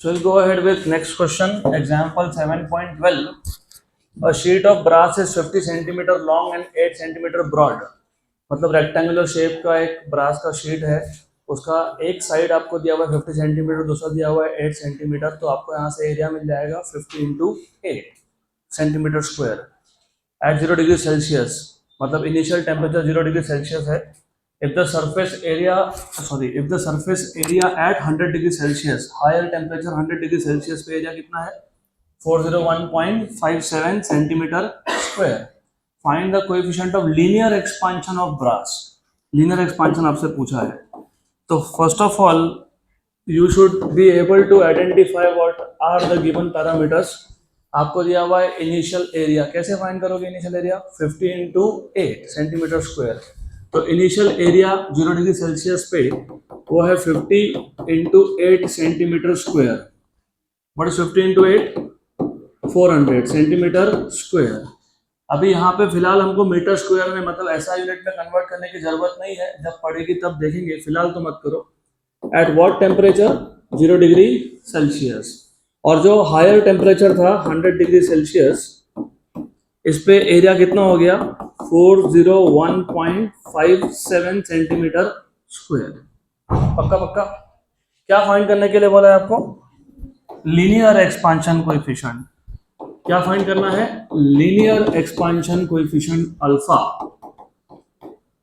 So we'll go ahead with next question. Example 7.12. A sheet of brass is 50 centimeter long and 8 centimeter broad. मतलब rectangular shape का एक brass का sheet है, उसका एक side आपको दिया हुआ है 50 सेंटीमीटर, दूसरा दिया हुआ है 8 सेंटीमीटर। तो आपको यहाँ से एरिया मिल जाएगा 50 into 8 centimetre square at 0 degree Celsius. मतलब इनिशियल टेम्परेचर 0 डिग्री सेल्सियस है। if the surface area at 100 degree Celsius, higher temperature 100 degree Celsius पे एरिया कितना है 401.57 centimetre square. Find the coefficient of linear expansion of brass. Linear expansion आपसे पूछा है, तो first of all you should be able to identify what are the given parameters. आपको दिया हुआ है इनिशियल एरिया, कैसे फाइंड करोगे initial area 50 into 8 centimetre square. तो इनिशियल एरिया 0 डिग्री सेल्सियस पे वो है 50 into 8 centimetre square. What is 50 into 8? 400 centimetre square. अभी यहाँ पे फिलहाल हमको मीटर स्क्वायर में, मतलब ऐसा यूनिट में कन्वर्ट करने की जरूरत नहीं है, जब पड़ेगी तब देखेंगे, फिलहाल तो मत करो। At what temperature 0 degree Celsius, और जो हायर टेम्परेचर था 100 डिग्री सेल्सियस, इस पे एरिया कितना हो गया 401.57 सेंटीमीटर स्क्वायर। पक्का पक्का। क्या फाइंड करने के लिए बोला है आपको? Linear expansion coefficient. क्या फाइंड करना है? Linear expansion coefficient alpha.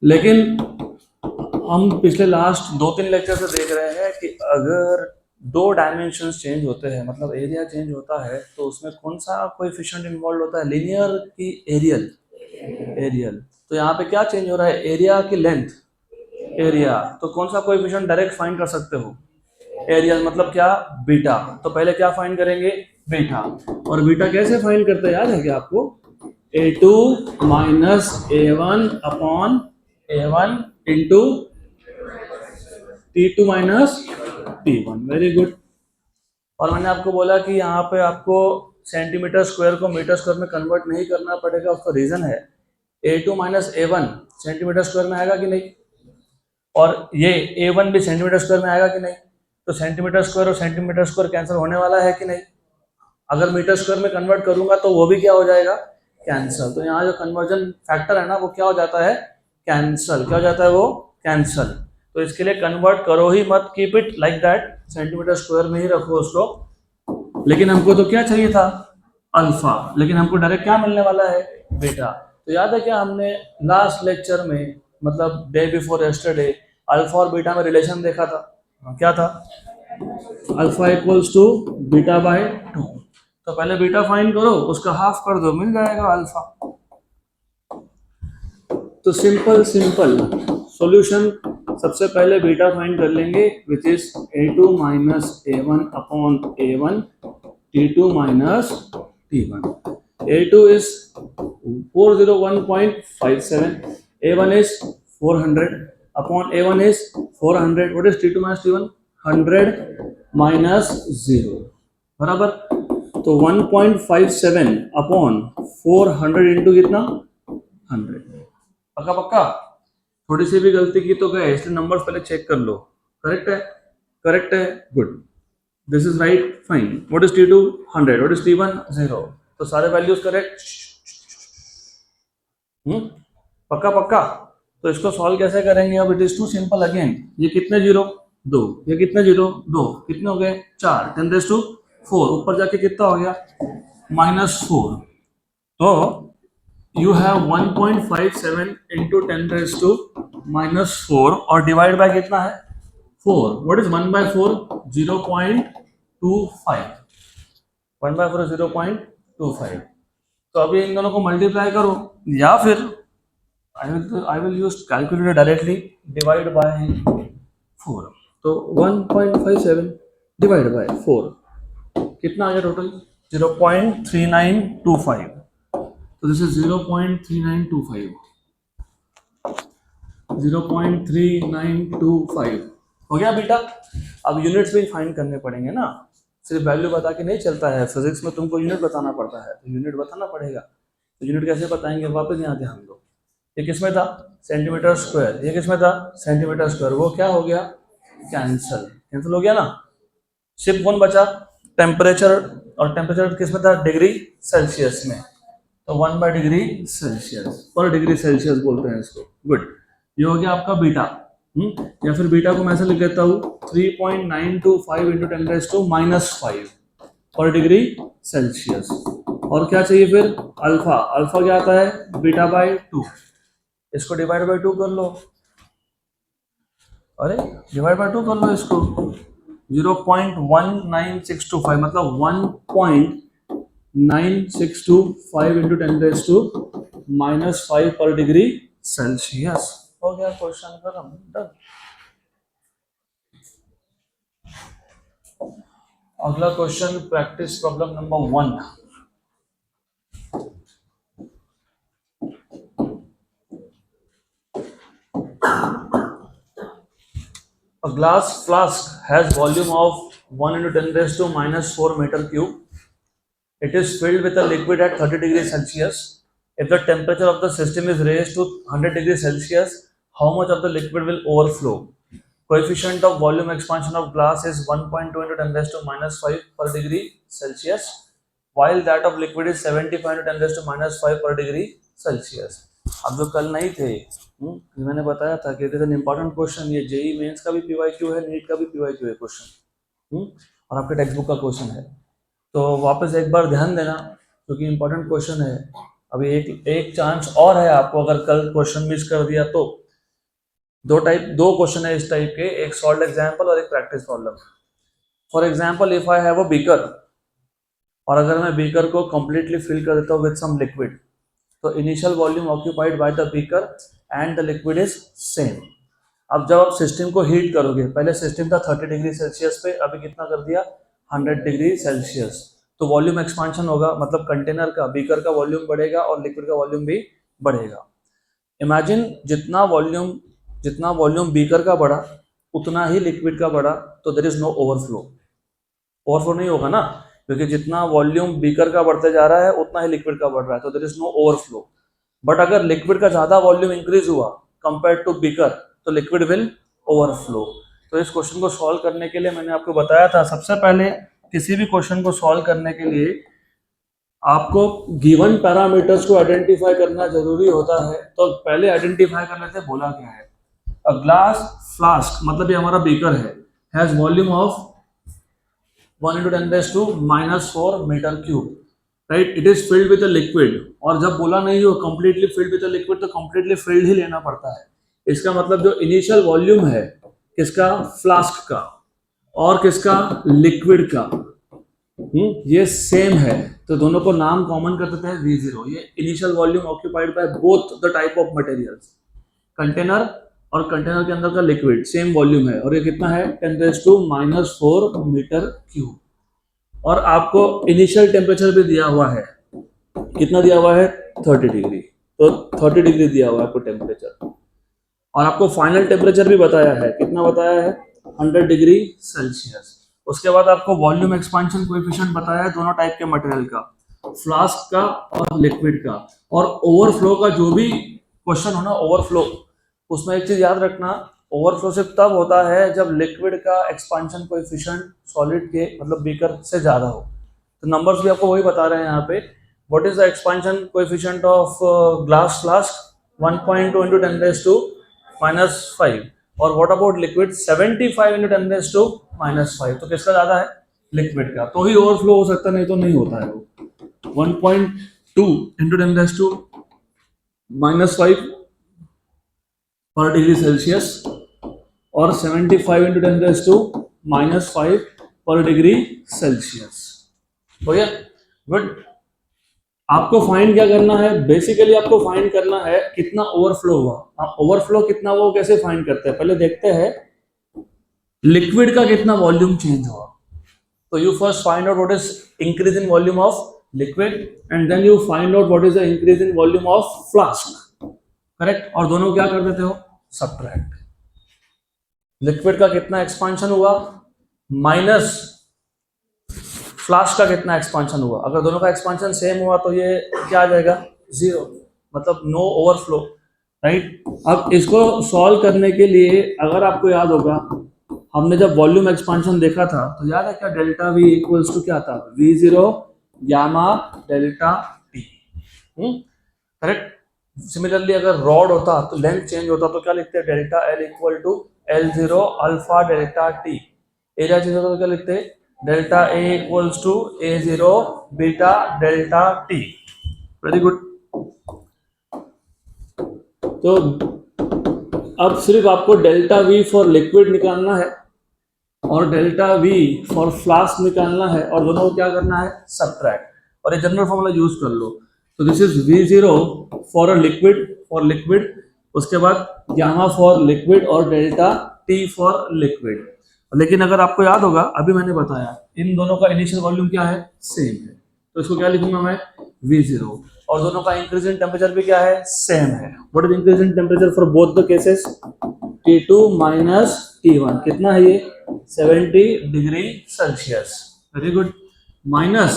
लेकिन हम पिछले लास्ट 2-3 लेक्चर से देख रहे हैं कि अगर 2 डायमेंशंस चेंज होते हैं, मतलब एरिया चेंज होता है, तो उसमें कौन सा कोएफिशिएंट इन्वॉल्व होता है? लीनियर की एरियल? एरियल। तो यहाँ पे क्या चेंज हो रहा है? एरिया की लेंथ, एरिया। तो कौन सा कोएफिशिएंट डायरेक्ट फाइंड कर सकते हो? एरियल। मतलब क्या? बीटा। तो पहले क्या फाइंड करेंगे? बीटा। और बीटा कैसे फाइंड करते हैं, याद है क्या आपको? A2 minus A1 upon A1 into T2 minus T1। Very good. और मैंने आपको बोला कि यहाँ पे आपको सेंटीमीटर स्क्वायर को मीटर स्क्वायर में कन्वर्ट नहीं करना पड़ेगा। उसका रीजन है A2 minus A1 centimetre square में आएगा कि नहीं, और ये A1 भी सेंटीमीटर स्क्वायर में आएगा कि नहीं। तो सेंटीमीटर स्क्वायर और सेंटीमीटर स्क्वायर कैंसिल होने वाला है कि नहीं। अगर मीटर स्क्वायर में कन्वर्ट करूंगा तो वो भी क्या हो जाएगा? कैंसल। तो यहाँ जो कन्वर्जन फैक्टर है ना, वो क्या हो जाता है? कैंसल। क्या हो जाता है वो? कैंसल। तो इसके लिए कन्वर्ट करो ही मत, keep it like that, centimetre square में ही रखो उसको। लेकिन हमको तो क्या चाहिए था? अल्फा। लेकिन हमको डायरेक्ट क्या मिलने वाला है? बीटा। तो याद है क्या हमने लास्ट लेक्चर में, मतलब डे बिफोर यस्टरडे, अल्फा और बीटा में रिलेशन देखा था? क्या था? Alpha equals to beta by 2। तो पहले बीटा फाइंड करो, उसका हाफ कर दो, मिल जाएगा अल्फा। तो सिंपल सॉल्यूशन, सबसे पहले बीटा फाइंड कर लेंगे, which is A2 minus A1 upon A1 T2 minus T1। A2 is 401.57, A1 is 400 upon A1 is 400. What is T2 minus T1? 100 minus 0 बराबर। तो 1.57 अपॉन 400 इंटू कितना? 100। पक्का पक्का। थोड़ी सी भी गलती की तो गए, इसलिए नंबर्स पहले चेक कर लो। करेक्ट है? करेक्ट है, good, this is right, fine. What is T2? 100। What is T1? 0। तो सारे वैल्यूज करेक्ट। पक्का पक्का। तो इसको सॉल्व कैसे करेंगे? अब it is too simple again. ये कितने जीरो? 2। ये कितने जीरो? 2। कितने हो गए? 4। 10⁻⁴। ऊपर जाके कितना हो गया? -4। तो you have 1.57 into 10⁻⁴ और डिवाइड बाय कितना है? 4। What is 1/4? 0.25। 1/4 0.25। तो अभी इन दोनों को मल्टीप्लाई करो, या फिर I will use calculator directly, divide by 4। तो 1.57 डिवाइड बाय 4 कितना आ गया टोटल? 0.3925। तो दिस इज 0.3925। 0.3925 हो गया बेटा। अब यूनिट्स भी फाइंड करने पड़ेंगे ना, सिर्फ वैल्यू बता के नहीं चलता है। फिजिक्स में तुमको यूनिट बताना पड़ता है, तो यूनिट बताना पड़ेगा। तो यूनिट कैसे बताएंगे? वापस यहाँ ध्यान दो। ये किसमें था? Centimetre square. ये किसमें था? Centimetre square. वो क्या हो गया? कैंसल। कैंसिल हो गया ना। सिर्फ कौन बचा? टेम्परेचर, और टेम्परेचर किस में था, डिग्री सेल्सियस में, तो 1/डिग्री सेल्सियस, पर डिग्री सेल्सियस बोलते हैं इसको। गुड, ये हो गया आपका बीटा। या फिर बीटा को मैं ऐसे लिख देता हूँ 3.925 इंटू 10⁻⁻5 पर डिग्री सेल्सियस। और क्या चाहिए फिर, अल्फा। अल्फा क्या आता है, बीटा बाय 2, इसको डिवाइड बाय 2 कर लो। अरे डिवाइड बाय 2 कर लो इसको, 0.19625 मतलब 1.9625 इंटू 10⁻⁻5 पर डिग्री सेल्सियस। हो गया क्वेश्चन खत्म, डन। अगला question, practice problem number 1। A glass flask has volume of 1 into 10⁻⁻4 meter cube. It is filled with a liquid at 30 degrees Celsius. If the temperature of the system is raised to 100 degrees Celsius, how much of the liquid will overflow? Coefficient of volume expansion of glass is 1.2 into 10⁻⁻5 per degree Celsius, while that of liquid is 75 into 10⁻⁻5 per degree Celsius. अब जो कल नहीं थे, मैंने बताया था कि it is an important question, ये जेई मेंस का भी पीवाईक्यू है, नीट का भी पीवाईक्यू है क्वेश्चन, और आपके टेक्स्ट बुक का क्वेश्चन है। तो वापस एक बार ध्यान देना क्योंकि इंपॉर्टेंट क्वेश्चन है। अभी एक चांस और है आपको, अगर कल क्वेश्चन मिस कर दिया तो। दो क्वेश्चन है इस टाइप के, एक सॉल्व एग्जाम्पल और एक practice problem. For example, if I have a beaker, और अगर मैं बीकर को कंप्लीटली फिल कर देता हूँ विद सम लिक्विड, तो initial volume occupied by the beaker and the liquid is same. अब जब आप सिस्टम को हीट करोगे, पहले सिस्टम था 30 डिग्री सेल्सियस पे, अभी कितना कर दिया, 100 डिग्री सेल्सियस, तो वॉल्यूम एक्सपांशन होगा, मतलब कंटेनर का, बीकर का वॉल्यूम बढ़ेगा और लिक्विड का वॉल्यूम भी बढ़ेगा। इमेजिन जितना वॉल्यूम बीकर का बढ़ा उतना ही लिक्विड का बढ़ा, तो देयर इज नो ओवरफ्लो नहीं होगा ना, क्योंकि जितना वॉल्यूम बीकर का बढ़ते जा रहा है उतना ही लिक्विड का बढ़ रहा है, तो there is no overflow. But अगर लिक्विड का ज्यादा वॉल्यूम इंक्रीज हुआ कंपेयर टू बीकर, तो लिक्विड विल ओवरफ्लो। तो इस क्वेश्चन को सॉल्व करने के लिए मैंने आपको बताया था, सबसे पहले किसी भी क्वेश्चन को सॉल्व करने के लिए आपको गिवन पैरामीटर्स को आइडेंटिफाई करना जरूरी होता है। तो पहले आइडेंटिफाई कर लेते हैं, बोला क्या है। अ ग्लास फ्लास्क, मतलब ये हमारा बीकर है, has volume of 1 into 10⁻⁻4 metre cube, right. It is filled with a liquid, और जब बोला नहीं हो completely filled with a liquid, तो कंप्लीटली फिल्ड ही लेना पड़ता है। इसका मतलब जो इनिशियल वॉल्यूम है किसका, फ्लास्क का, और किसका, लिक्विड का, ये सेम है, तो दोनों को नाम कॉमन कर देते हैं V0। ये initial volume occupied by both the type of materials, container और कंटेनर के अंदर का लिक्विड, सेम वॉल्यूम है, और ये कितना है, 10⁻⁻4 मीटर क्यूब। और आपको इनिशियल टेम्परेचर भी दिया हुआ है, कितना दिया हुआ है, 30 डिग्री, तो 30 डिग्री दिया हुआ है आपको टेम्परेचर। और आपको फाइनल टेम्परेचर भी बताया है, कितना बताया है, 100 डिग्री सेल्सियस। उसके बाद आपको वॉल्यूम एक्सपांशन कोएफिशिएंट बताया है दोनों टाइप के मटेरियल का, फ्लास्क का और लिक्विड का। और ओवरफ्लो का जो भी क्वेश्चन हो ना, ओवरफ्लो, उसमें एक चीज याद रखना, ओवरफ्लो सिर्फ तब होता है जब लिक्विड का एक्सपांशन कोएफिशिएंट सॉलिड के, मतलब बीकर से ज्यादा हो। तो नंबर्स भी आपको वही बता रहे हैं यहाँ पे। What is the expansion coefficient of glass flask, 1.2 into 10⁻⁻5, और व्हाट अबाउट लिक्विड, 75 into 10⁻⁻5। तो किसका ज्यादा है, लिक्विड का, तो ही ओवरफ्लो हो सकता है, नहीं तो नहीं होता है वो। 1.2 into 10⁻⁻5 पर डिग्री सेल्सियस और 75 into 10⁻⁻5 पर डिग्री सेल्सियस। हो गया, गुड। आपको फाइंड क्या करना है, बेसिकली आपको फाइंड करना है कितना ओवरफ्लो हुआ। ओवरफ्लो कितना हुआ कैसे फाइंड करते हैं, पहले देखते हैं लिक्विड का कितना वॉल्यूम चेंज हुआ। तो you first find out what is increase in volume of liquid, and then you find out what is the increase in volume of flask, correct. और दोनों क्या कर देते हो, सबट्रैक्ट। लिक्विड का कितना एक्सपांशन हुआ माइनस फ्लास्क का कितना एक्सपांशन हुआ। अगर दोनों का एक्सपांशन सेम हुआ तो ये क्या आ जाएगा, 0, मतलब नो ओवरफ्लो, राइट। अब इसको सॉल्व करने के लिए अगर आपको याद होगा हमने जब वॉल्यूम एक्सपांशन देखा था तो याद है क्या, डेल्टा वी इक्वल्स टू क्या था, V zero gamma delta T, correct. Similarly अगर रॉड होता तो लेंथ चेंज होता तो क्या लिखते हैं, delta L equal to L zero alpha delta T. Area change होता तो क्या लिखते हैं, delta A equals to A zero beta delta T. Very good. तो अब सिर्फ आपको डेल्टा वी फॉर लिक्विड निकालना है और डेल्टा वी फॉर फ्लास्क निकालना है, और दोनों को क्या करना है, सबट्रैक्ट, और ये जनरल फॉर्मूला यूज कर लो। तो this is we zero for a liquid, उसके बाद गामा फॉर लिक्विड और डेल्टा टी फॉर लिक्विड। लेकिन अगर आपको याद होगा अभी मैंने बताया इन दोनों का इनिशियल वॉल्यूम क्या है, सेम है, तो इसको क्या लिखूंगा मैं, वी जीरो, और दोनों का इंक्रीज इन टेम्परेचर भी क्या है, सेम है। What is increase in temperature for both the cases, T2 minus T1, कितना है ये, 70 degree Celsius. Very good. Minus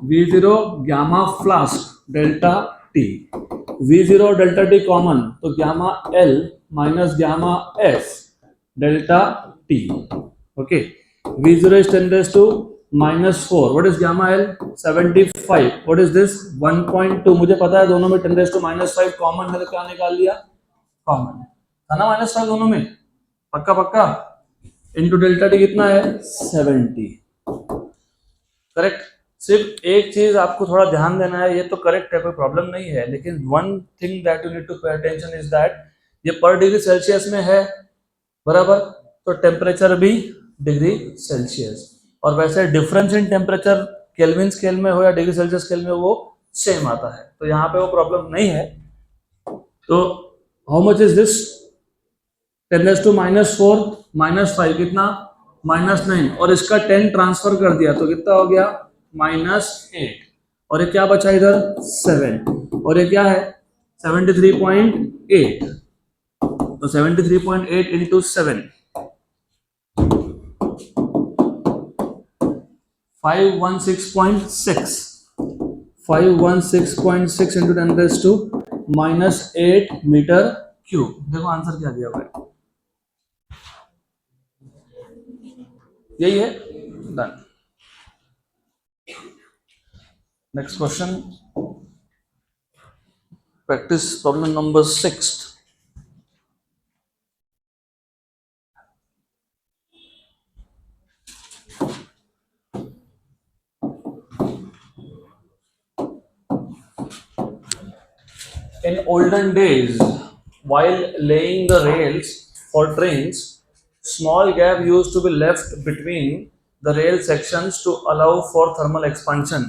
V0 gamma flask delta T, V0 और डेल्टा T कॉमन तो gamma L minus gamma S delta T। Okay, V0 is 10 raised to minus 4. What is gamma L? 75. What is this? 1.2. मुझे पता है दोनों में 10 raised to minus 5 common है, तो क्या निकाल लिया, कॉमन था ना माइनस 5 दोनों में, पक्का पक्का। इंटू डेल्टा टी कितना है, 70, करेक्ट। सिर्फ एक चीज आपको थोड़ा ध्यान देना है, ये तो करेक्ट है, कोई प्रॉब्लम नहीं है, लेकिन one thing that you need to pay attention is that ये पर डिग्री सेल्सियस में है, बराबर, तो टेम्परेचर भी डिग्री सेल्सियस, और वैसे difference in temperature kelvin scale में हो या डिग्री सेल्सियस स्केल में वो सेम आता है, तो यहाँ पे वो प्रॉब्लम नहीं है। तो how much is this, 10 raised to minus 4 minus 5 कितना, माइनस 9, और इसका 10 ट्रांसफर कर दिया तो कितना हो गया, माइनस 8, और ये क्या बचा इधर, 7, और ये क्या है 73.8, तो 73.8 into 7, 516.6, 516.6 into 10 raised to minus 8 metre cube. देखो आंसर क्या दिया हुआ है, यही है, done. Next question, practice problem number 6। In olden days, while laying the rails for trains, small gap used to be left between the rail sections to allow for thermal expansion.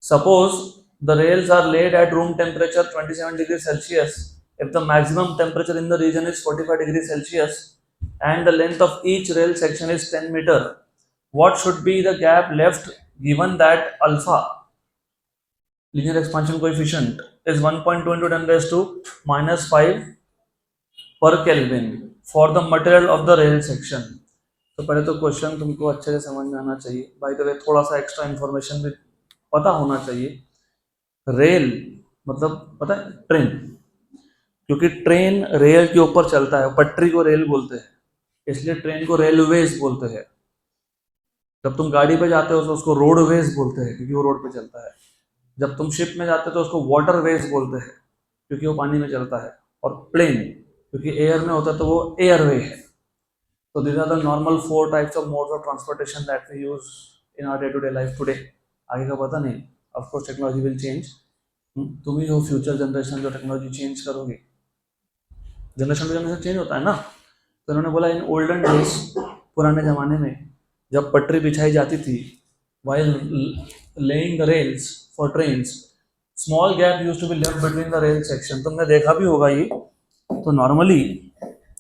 Suppose the rails are laid at room temperature 27 degrees Celsius. If the maximum temperature in the region is 45 degrees Celsius and the length of each rail section is 10 meter, what should be the gap left given that alpha, linear expansion coefficient, is 1.2 into 10 raised to minus 5 per Kelvin for the material of the rail section? तो पहले तो question तुमको अच्छे से समझ में आना चाहिए, बाय द वे थोड़ा सा एक्स्ट्रा इन्फॉर्मेशन भी पता होना चाहिए। रेल मतलब पता है, ट्रेन, क्योंकि ट्रेन रेल के ऊपर चलता है, पटरी को रेल बोलते हैं, इसलिए ट्रेन को रेलवेज बोलते हैं। जब तुम गाड़ी पे जाते हो तो उसको रोडवेज बोलते हैं क्योंकि वो रोड पे चलता है। जब तुम शिप में जाते हो तो उसको वाटरवेज बोलते हैं क्योंकि वो पानी में चलता है, और प्लेन क्योंकि एयर में होता है तो वो एयरवे है। तो these are the normal 4 types of modes of transportation that we use in our day-to-day life today. आगे का पता नहीं, of course technology will change. तुम ही हो फ्यूचर जनरेशन जो टेक्नोलॉजी चेंज करोगे, जनरेशन टू जनरेशन चेंज होता है ना। तो उन्होंने बोला इन ओल्डन डेज, पुराने ज़माने में जब पटरी बिछाई जाती थी, while laying the rails for trains, small gap used to be left between the rail section. तुमने देखा भी होगा ये, तो normally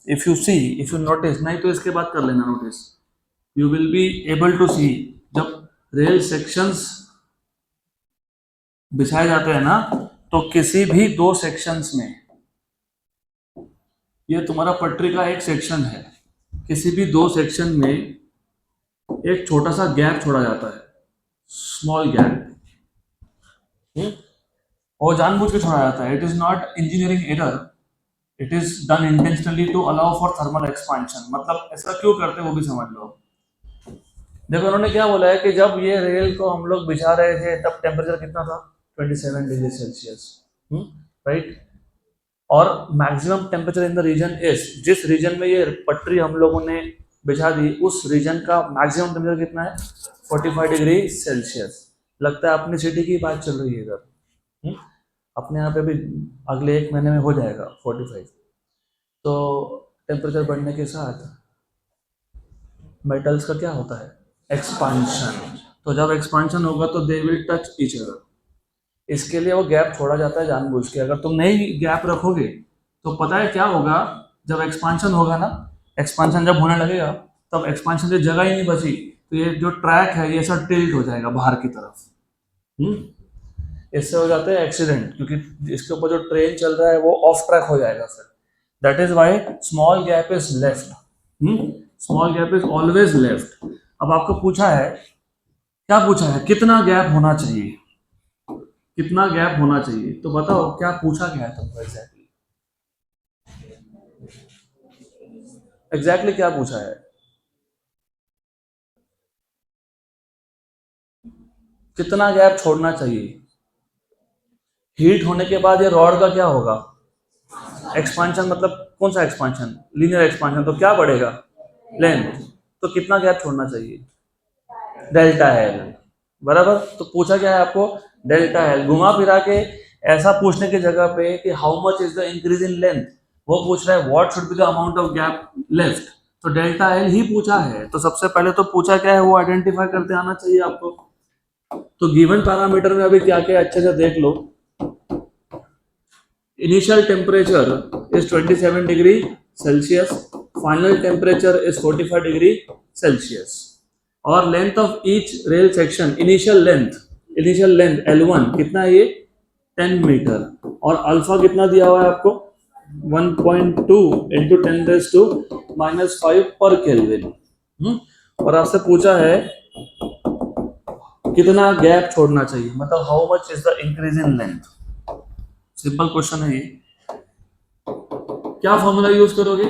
if you see, if you notice, नहीं तो इसके बाद कर लेना notice, you will be able to see, जब रेल सेक्शंस बिछाए जाते हैं ना, तो किसी भी 2 सेक्शंस में, ये तुम्हारा पटरी का एक सेक्शन है, किसी भी 2 सेक्शन में एक छोटा सा गैप छोड़ा जाता है, स्मॉल गैप, और जानबूझ के छोड़ा जाता है। It is not engineering error, it is done intentionally to allow for thermal expansion. मतलब ऐसा क्यों करते हैं वो भी समझ लो। देखो उन्होंने क्या बोला है कि जब ये रेल को हम लोग बिछा रहे थे तब टेम्परेचर कितना था, 27 डिग्री सेल्सियस, राइट। और maximum temperature in the region is, जिस रीजन में ये पटरी हम लोगों ने बिछा दी उस रीजन का मैक्सिमम टेम्परेचर कितना है, 45 डिग्री सेल्सियस। लगता है अपनी सिटी की बात चल रही है इधर। अपने यहाँ पे भी अगले 1 महीने में हो जाएगा 45। तो टेम्परेचर बढ़ने के साथ मेटल्स का क्या होता है, एक्सपांशन। तो जब एक्सपांशन होगा तो they will touch each other. इसके लिए वो गैप छोड़ा जाता है जानबूझ के। अगर तुम नहीं गैप रखोगे तो पता है क्या होगा, जब एक्सपांशन होगा ना, एक्सपांशन जब होने लगेगा तब एक्सपांशन की जगह ही नहीं बची, तो ये जो ट्रैक है ये सब टिल्ट हो जाएगा बाहर की तरफ। इससे हो जाते हैं एक्सीडेंट, क्योंकि इसके ऊपर जो ट्रेन चल रहा है वो ऑफ ट्रैक हो जाएगा फिर। That is why small gap is left. Small gap is always left. अब आपको पूछा है, क्या पूछा है, कितना गैप होना चाहिए, कितना गैप होना चाहिए। तो बताओ क्या पूछा गया है तुमको एग्जैक्टली, एग्जैक्टली क्या पूछा है, कितना गैप छोड़ना चाहिए। हीट होने के बाद ये रॉड का क्या होगा, एक्सपांशन। मतलब कौन सा एक्सपांशन, लीनियर एक्सपांशन। तो क्या बढ़ेगा, लेंथ। तो कितना गैप छोड़ना चाहिए, डेल्टा एल, बराबर। तो पूछा क्या है आपको, डेल्टा एल। घुमा फिरा के ऐसा पूछने की जगह पे कि how much is the increase in length, वो पूछ रहा है what should be the amount of gap left. तो डेल्टा एल ही पूछा है। तो सबसे पहले तो पूछा क्या है वो आइडेंटिफाई करते आना चाहिए आपको। तो गिवन पैरामीटर में अभी क्या क्या अच्छे से देख लो। Initial temperature is 27 degree Celsius. Final temperature is 45 degree Celsius. और length of each rail section, initial length L1 कितना है ये, 10 मीटर। और अल्फा कितना दिया हुआ है आपको, 1.2 इंटू 10⁻⁻5 पर केल्विन। और आपसे पूछा है कितना गैप छोड़ना चाहिए, मतलब how much is the increase in length. Simple question है ये। क्या फॉर्मूला यूज करोगे,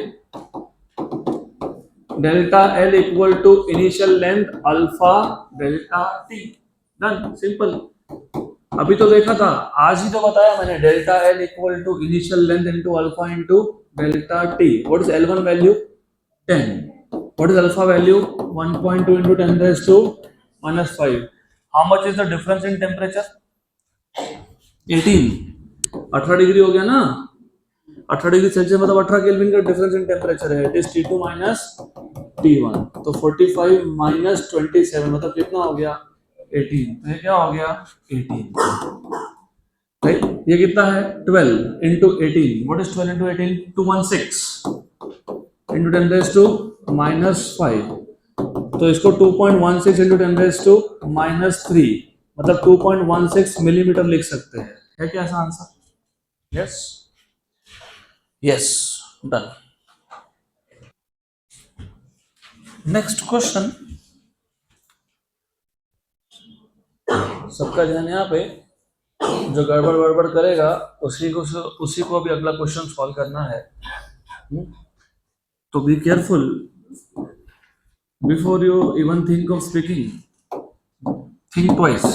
delta L equal to initial length alpha delta T. Done, simple. अभी तो देखा था, आज ही तो बताया मैंने, delta L equal to initial length into alpha into delta T. What is L1 value, 10। What is alpha value, 1.2 into 10⁻⁻5। How much is the difference in temperature, 18। 18 degree हो गया ना, 18 डिग्री सेल्सियस मतलब 18 केल्विन का difference in temperature है। It is T2 minus T1। तो 45 minus 27 मतलब कितना हो गया, 18। तो ये क्या हो गया, 18, राइट। ये कितना है, 12 into 18। What is 12 into 18, 216 into 10⁻⁻5। तो इसको 2.16 इंटू 10⁻⁻3 मतलब 2.16 मिलीमीटर लिख सकते हैं। है क्या ऐसा answer, yes yes, done. Next question, सबका ध्यान यहाँ पे, जो गड़बड़ गड़बड़ करेगा उसी को भी अगला क्वेश्चन सॉल्व करना है। तो be careful before you even think of speaking, think twice.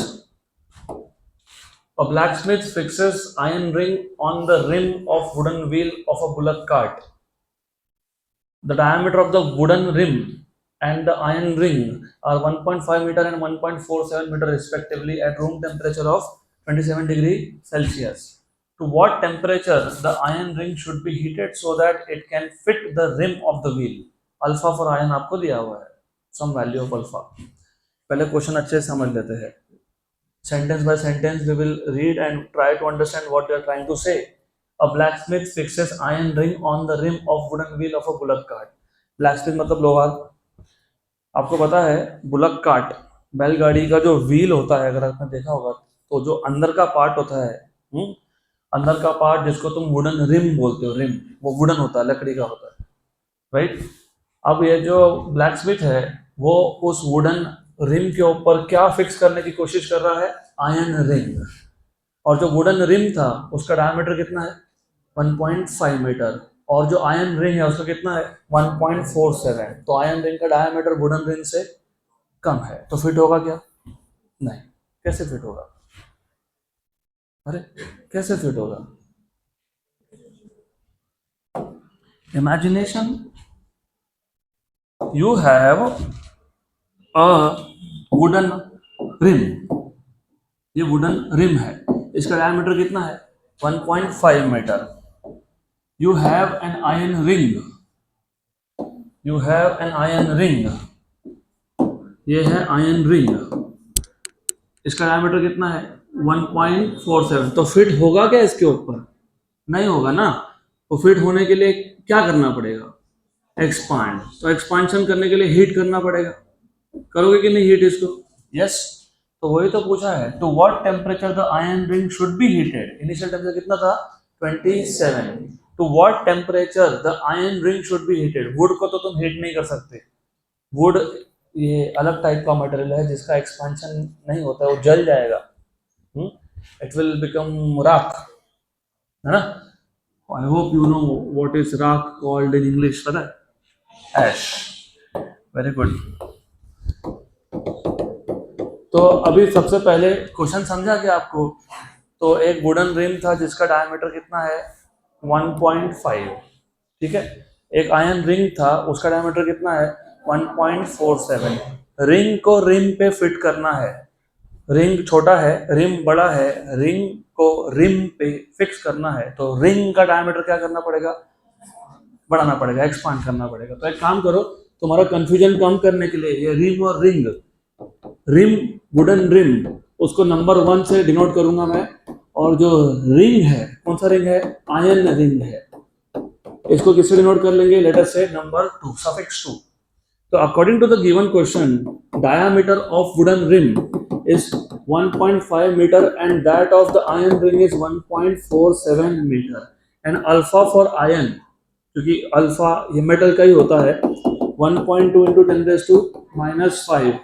A blacksmith fixes iron ring on the rim of wooden wheel of a bullock cart. The diameter of the wooden rim and the iron ring are 1.5 meter and 1.47 meter respectively at room temperature of 27 degree Celsius. To what temperature the iron ring should be heated so that it can fit the rim of the wheel? Alpha for iron आपको दिया हुआ है, some value of alpha। पहले question अच्छे से समझ लेते हैं। Sentence by sentence we will read and try to understand what they are trying to say. A blacksmith fixes iron ring on the rim of wooden wheel of a bullock cart. Blacksmith मतलब लोहार। आपको पता है bullock cart, बैलगाड़ी का जो wheel होता है, अगर आपने देखा होगा तो जो अंदर का पार्ट होता है, अंदर का पार्ट जिसको तुम वुडन रिम बोलते हो, रिम वो वुडन होता है, लकड़ी का होता है, राइट। अब ये जो ब्लैकस्मिथ है वो उस वुडन रिम के ऊपर क्या फिक्स करने की कोशिश कर रहा है, आयरन रिंग। और जो वुडन रिम था उसका डायमीटर कितना है, 1.5 मीटर, और जो आयन रिंग है उसका कितना है 1.47, तो आयन रिंग का डायमीटर वुडन रिंग से कम है, तो फिट होगा क्या? नहीं। कैसे फिट होगा? अरे कैसे फिट होगा? Imagination, you have a wooden rim, ये वुडन रिम है, इसका डायमीटर कितना है 1.5 metre. You have an iron ring, you have an iron ring, ये है आयन रिंग, इसका डायमीटर कितना है 1.47, तो फिट होगा क्या इसके ऊपर? नहीं होगा ना। तो फिट होने के लिए क्या करना पड़ेगा? एक्सपांड। तो एक्सपांशन करने के लिए हीट करना पड़ेगा, करोगे कि नहीं हीट इसको? यस। तो वही तो पूछा है, to what temperature the iron ring should be heated. Initial temperature कितना था 27। To what temperature the iron ring should be heated. Wood को तो तुम हीट नहीं कर सकते, वुड ये अलग टाइप का मटेरियल है जिसका एक्सपांशन नहीं होता है, वो जल जाएगा, इट विल बिकम राख, है ना। I hope you know what is राख कॉल्ड इन इंग्लिश, पता है? ऐश। Very good. तो अभी सबसे पहले क्वेश्चन समझा क्या आपको? तो एक वुडन रिम था जिसका डायमीटर कितना है 1.5, ठीक है। एक आयन रिंग था, उसका डायमीटर कितना है 1.47। रिंग को रिम पे फिट करना है, रिंग छोटा है, रिम बड़ा है, रिंग को रिम पे फिक्स करना है, तो रिंग का डायमीटर क्या करना पड़ेगा? बढ़ाना पड़ेगा, एक्सपांड करना पड़ेगा। तो एक काम करो, तुम्हारा कंफ्यूजन कम करने के लिए ये रिम और रिंग, रिम वुडन रिम, उसको नंबर 1 से डिनोट करूंगा मैं, और जो रिंग है कौन सा रिंग है? आयन रिंग है, इसको किससे डिनोट कर लेंगे? लेट अस से नंबर 2, सफिक्स 2। तो according to the given question, diameter of wooden rim is 1.5 meter and that of the iron ring is 1.47 meter, and alpha for iron, क्योंकि alpha ये metal का ही होता है, 1.2 into 10⁻⁻5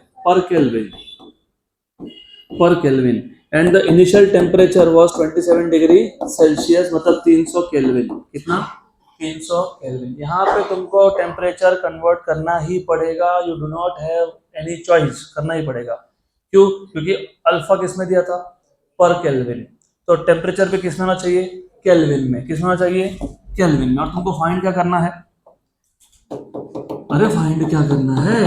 per Kelvin, and the initial temperature was 27 degree Celsius, मतलब 300 kelvin. कितना? 300 kelvin. यहाँ पे तुमको टेम्परेचर कन्वर्ट करना ही पड़ेगा, you do not have any choice, करना ही पड़ेगा। क्यों? क्योंकि अल्फा किस में दिया था? पर केल्विन। तो टेम्परेचर पे किस में होना चाहिए? केल्विन में। किस में होना चाहिए? केल्विन में। और तुमको फाइंड क्या करना है? अरे फाइंड क्या करना है?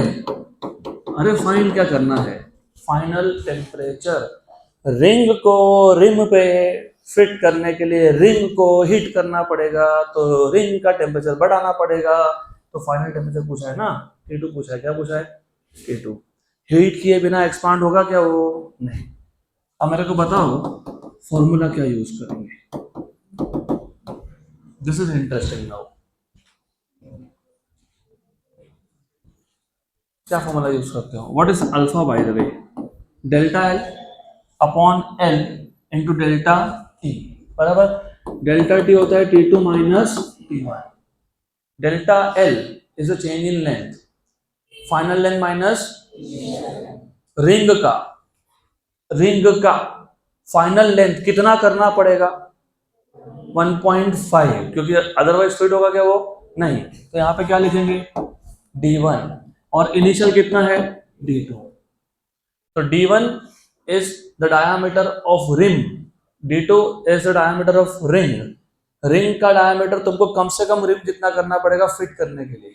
अरे फाइंड क्या करना है? Final temperature. रिंग को रिम पे फिट करने के लिए रिंग को हीट करना पड़ेगा, तो रिंग का टेम्परेचर बढ़ाना पड़ेगा। तो फाइनल टेम्परेचर पूछा है ना, T2 पूछा है। क्या पूछा है? T2। हीट किए बिना एक्सपांड होगा क्या वो? नहीं। अब मेरे को बताओ फॉर्मूला क्या यूज करेंगे? This is interesting now. क्या फॉर्मूला यूज करते हो? What is alpha by the way? Delta L upon L into delta T, बराबर। डेल्टा टी होता है T2 minus T1। Delta L is a change in length, final length minus ring का final length कितना करना पड़ेगा? 1.5, क्योंकि otherwise fit होगा क्या वो? नहीं। तो यहाँ पे क्या लिखेंगे? D1, और इनिशियल कितना है? D2। तो D1 is the diameter of rim, D2 is the diameter of ring। Ring का डायमीटर तुमको कम से कम रिम जितना करना पड़ेगा फिट करने के लिए,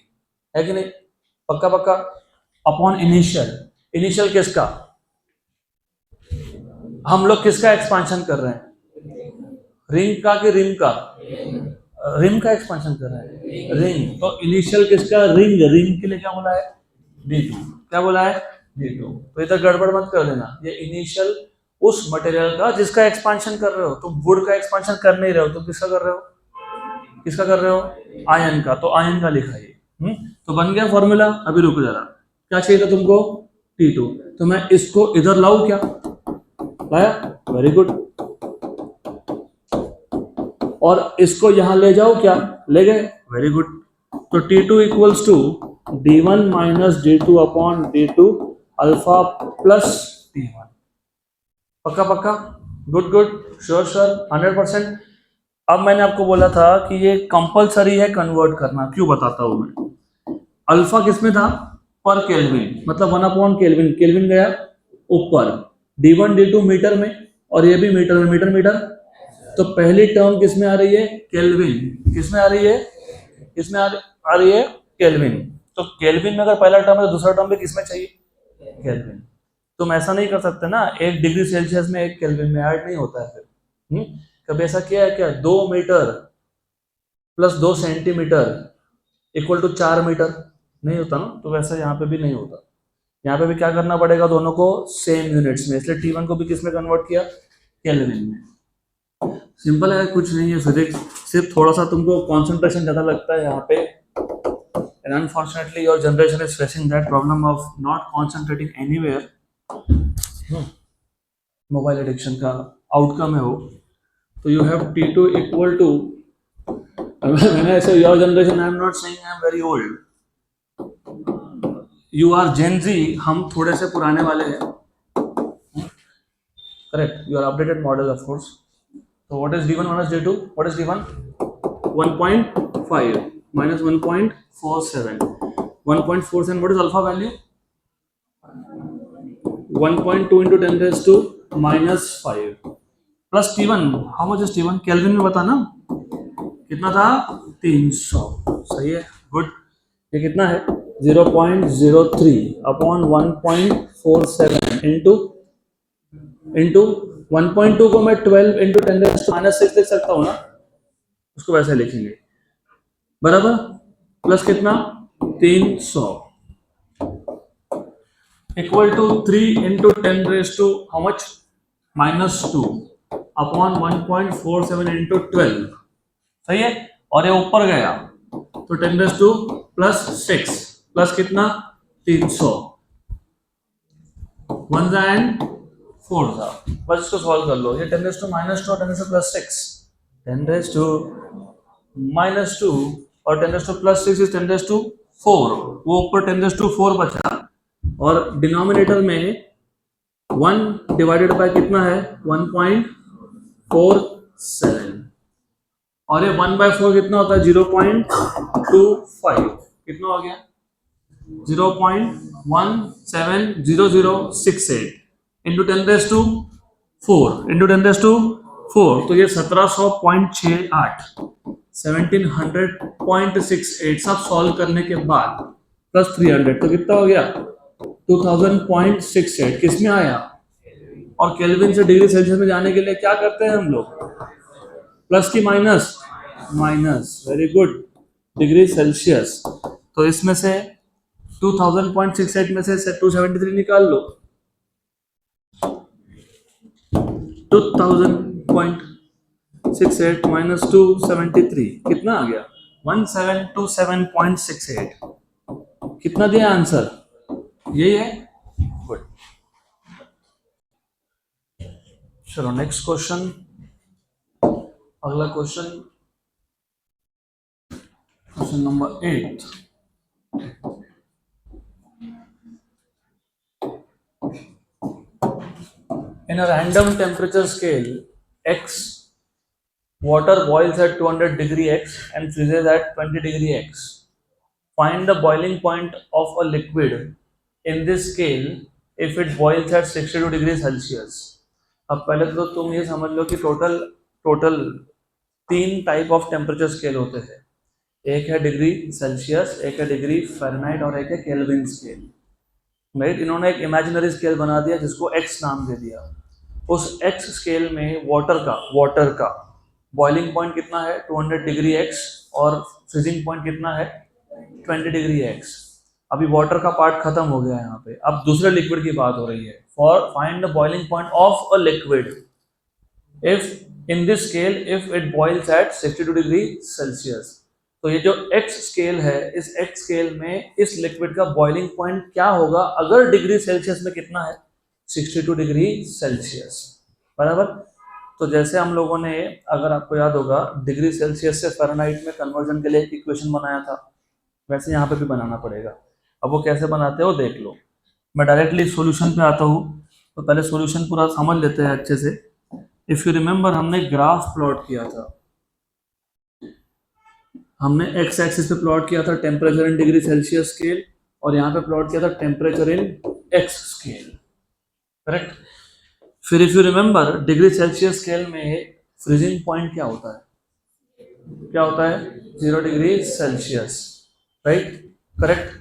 है कि नहीं? पक्का पक्का। अपॉन इनिशियल किसका? हम लोग किसका एक्सपांशन कर रहे हैं? रिंग का कि रिम का? रिम का एक्सपांशन कर रहे हैं, रिंग। तो इनिशियल किसका? रिंग के लिए क्या बोला है? D2। क्या बोला है? D2। तो इधर गड़बड़ मत कर देना, ये इनिशियल उस मटेरियल का जिसका एक्सपांशन कर रहे हो। तुम वुड का एक्सपांशन कर नहीं रहे हो, तुम किसका कर रहे हो? किसका कर रहे हो? आयन का। तो आयन का लिखा है। तो बन गया फॉर्मूला। अभी रुको जरा, क्या चाहिए था तुमको? T2। तो मैं इसको इधर लाऊं क्या? लाया, वेरी गुड। और इसको यहां ले जाओ क्या? ले गए, वेरी गुड। तो T2 equals to D1 minus D2 upon D2 alpha plus T1। पक्का पक्का, गुड गुड, श्योर श्योर, 100%। अब मैंने आपको बोला था कि ये कंपलसरी है कन्वर्ट करना, क्यों बताता हूं मैं। अल्फा किसमें था, पर केल्विन, मतलब 1/केल्विन, केल्विन गया ऊपर, d1 d2 मीटर में, और ये भी मीटर में, मीटर मीटर। तो पहली टर्म किसमें आ रही है, केल्विन, किसमें आ रही है, किसमें आ रही है, केल्विन। तो केल्विन में अगर पहला टर्म है तो दूसरा टर्म भी किसमें चाहिए, केल्विन। तुम ऐसा नहीं कर सकते ना, 1 डिग्री सेल्सियस में 1 केल्विन में ऐड नहीं होता है फिर। कभी ऐसा किया है क्या, 2 metre plus 2 centimetre equal to 4 metre, नहीं होता ना। तो वैसा यहाँ पे भी नहीं होता, यहाँ पे भी क्या करना पड़ेगा, दोनों को सेम यूनिट्स में, इसलिए T1 को भी किस में कन्वर्ट किया, केल्विन में। सिंपल है, कुछ नहीं है फिजिक्स, सिर्फ थोड़ा सा तुमको कंसंट्रेशन ज्यादा लगता है यहाँ पे। And unfortunately your generation is facing that problem of not concentrating anywhere. Mobile addiction का आउटकम है वो। तो you have T2 equal to, when I say your generation, I am not saying I am very old. You are Gen Z, हम थोड़े से पुराने वाले हैं, correct? You are updated model, of course. So what is D1 minus D2? What is D1? 1.5 minus 1.47. 1.47. What is alpha value? 1.2 into 10 raised to minus 5. Plus T1. How much is T1? Kelvin में बता ना, कितना था, 300। सही है, good. ये कितना है, 0.03 अपॉन 1.47 इंटू 1.2 को मैं 12 इंटू 10⁻⁻⁶ लिख सकता हूँ ना, उसको वैसे लिखेंगे, बराबर। प्लस कितना, 300 equal to 3 into 10⁻⁻⁻² upon 1.47 into 12। सही है, और ये ऊपर गया तो 10⁻⁻6 प्लस कितना, 300, 1 एंड 4 था। बस इसको सॉल्व कर लो, ये 10⁻⁻² और 10⁻+6, 10⁻⁻² और 10⁻+6 इज 10⁻⁴। वो ऊपर 10⁻⁴ बचा, और डिनोमिनेटर में 1 डिवाइडेड बाय कितना है, 1.47, और ये 1/4 कितना होता है, 0.25, कितना हो गया, 0.170068 इंटू 10⁻⁴ तो ये 1700.68, 1700.68 सब सॉल्व करने के बाद प्लस 300 तो कितना हो गया, 2000.68 किसमें आया। और केल्विन से डिग्री सेल्सियस में जाने के लिए क्या करते हैं हम लोग, प्लस की minus, minus, very good, degree Celsius. तो इसमें से 2000.68 में से 273 निकाल लो, 2000.68 माइनस 273 कितना आ गया, 1727.68। कितना दिया आंसर, यही है, गुड। चलो नेक्स्ट क्वेश्चन, अगला question, question number 8। In a random temperature scale x, water boils at 200 degree x and freezes at 20 degree x. Find the boiling point of a liquid in this scale if it boils at 62 degree Celsius. अब पहले तो तुम ये समझ लो कि total 3 type of temperature scale होते हैं, एक है डिग्री सेल्सियस, एक है डिग्री फ़ारेनहाइट और एक है केल्विन स्केल। राइट, इन्होंने एक इमेजिनरी स्केल बना दिया जिसको x नाम दे दिया। उस x स्केल में वाटर का बॉइलिंग पॉइंट कितना है, 200 डिग्री x, और फ्रीजिंग पॉइंट कितना है, 20 डिग्री x। अभी वाटर का पार्ट खत्म हो गया यहाँ पे, अब दूसरे लिक्विड की बात हो रही है। For find the boiling point of a liquid if in this scale if it boils at 62 degree Celsius. तो ये जो x स्केल है, इस x स्केल में इस लिक्विड का बॉइलिंग पॉइंट क्या होगा अगर डिग्री सेल्सियस में कितना है, 62 डिग्री सेल्सियस, बराबर। तो जैसे हम लोगों ने, अगर आपको याद होगा, डिग्री सेल्सियस से फ़ारेनहाइट में कन्वर्जन के लिए एक इक्वेशन बनाया था, वैसे यहाँ पे भी बनाना पड़ेगा। अब वो कैसे बनाते हो देख लो, मैं डायरेक्टली सॉल्यूशन पे आता हूँ। तो पहले सॉल्यूशन पूरा समझ लेते हैं अच्छे से। इफ़ यू रिमेंबर, हमने ग्राफ प्लॉट किया था, हमने एक्स एक्सिस पे प्लॉट किया था temperature in degree Celsius scale, और यहाँ पे प्लॉट किया था temperature in X scale, correct. फिर if you remember degree Celsius scale में फ्रीजिंग पॉइंट क्या होता है, क्या होता है 0 डिग्री सेल्सियस, राइट, करेक्ट।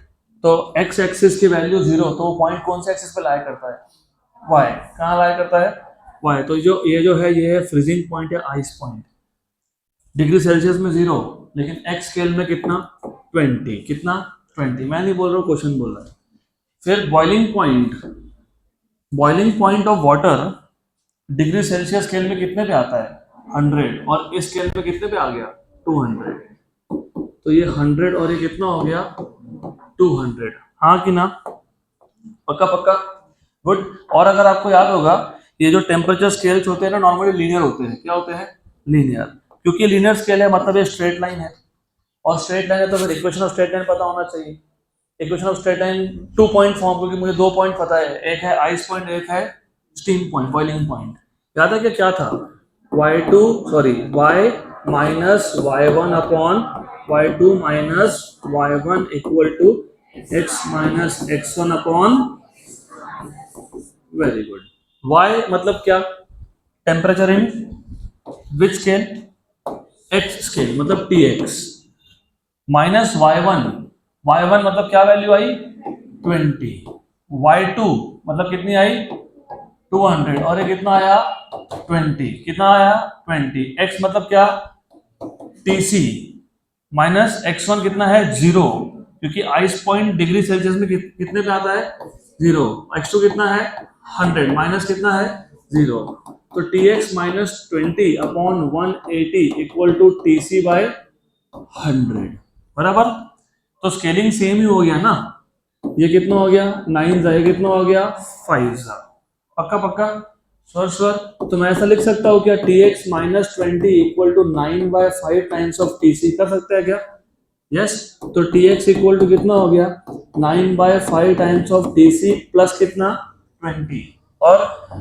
तो एक्स एक्सिस की वैल्यू 0, तो वो पॉइंट कौन से एक्सिस पे लाया करता है, वाई, कहाँ लाया करता है, वाई। तो ये जो है ये है फ्रीजिंग पॉइंट या आइस पॉइंट, डिग्री सेल्सियस में 0, लेकिन एक्स स्केल में कितना 20, कितना 20, मैं नहीं बोल रहा हूँ, क्वेश्चन बोल रहा है। फिर boiling point of water degree Celsius scale में कितने पे आता है 100, और इस स्केल में कितने पे आ गया 200, तो ये 100 और ये कितना हो गया 200, हाँ कि ना, पक्का पक्का, गुड। और अगर आपको याद होगा ये जो टेम्परेचर स्केल्स होते हैं ना नॉर्मली लीनियर होते हैं, क्या होते हैं, लीनियर, क्योंकि लीनियर स्केल है मतलब ये स्ट्रेट लाइन है, और स्ट्रेट लाइन है तो फिर इक्वेशन ऑफ स्ट्रेट लाइन पता होना चाहिए। Equation of straight line 2 point form, क्योंकि मुझे 2 पॉइंट पता है, एक है आइस पॉइंट, एक है स्टीम पॉइंट, बॉइलिंग पॉइंट। याद है क्या था, y minus y1 upon y2 minus y1 equal to x minus x1 upon, very good, y मतलब क्या, temperature in which scale, x scale मतलब tx, माइनस y1 मतलब क्या वैल्यू आई 20, y2 मतलब कितनी आई 200, और ये कितना आया 20, कितना आया 20, x मतलब क्या tc, माइनस x1 कितना है 0, क्योंकि आइस पॉइंट डिग्री सेल्सियस में कितने पे आता है 0, x2 कितना है 100, माइनस कितना है 0, तो tx minus 20 upon 180 equal to tc by 100, बराबर। तो स्केलिंग सेम ही हो गया ना, ये कितना हो गया 9, ये कितना हो गया 5, पक्का पक्का, श्योर। तो मैं ऐसा लिख सकता हूँ क्या tx minus 20 equal to 9/5 times of tc, कर सकते हैं क्या, यस। तो tx इक्वल टू कितना हो गया 9/5 टाइम्स ऑफ tc प्लस कितना 20, और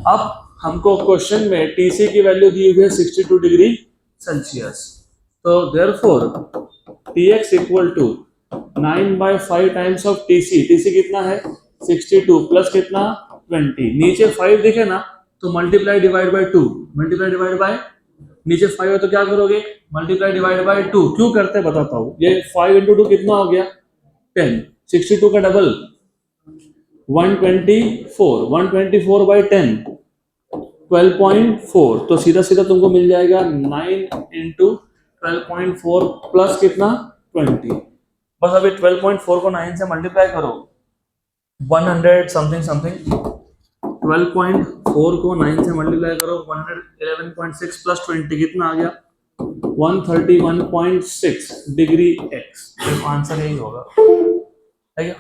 अब हमको क्वेश्चन में tc की वैल्यू दी हुई है 62 डिग्री सेल्सियस, तो therefore tx equal to 9/5 times of tc कितना है 62 प्लस कितना 20, नीचे 5 दिखे ना तो multiply divide by 2, multiply divide by, नीचे 5 है तो क्या करोगे मल्टीप्लाई डिवाइड बाय 2, क्यों करते हैं बताता हूँ, ये 5 into 2 कितना हो गया 10, 62 का डबल 124, 124 बाय 10 12.4, तो सीधा सीधा तुमको मिल जाएगा 9 into 12.4 प्लस कितना 20, बस अभी 12.4 को 9 से मल्टीप्लाई करो 100 समथिंग समथिंग, 12.4 को 9 से मल्टीप्लाई करो 111.6 प्लस 20 कितना आ गया 131.6 डिग्री x, तो आंसर यही होगा, है क्या।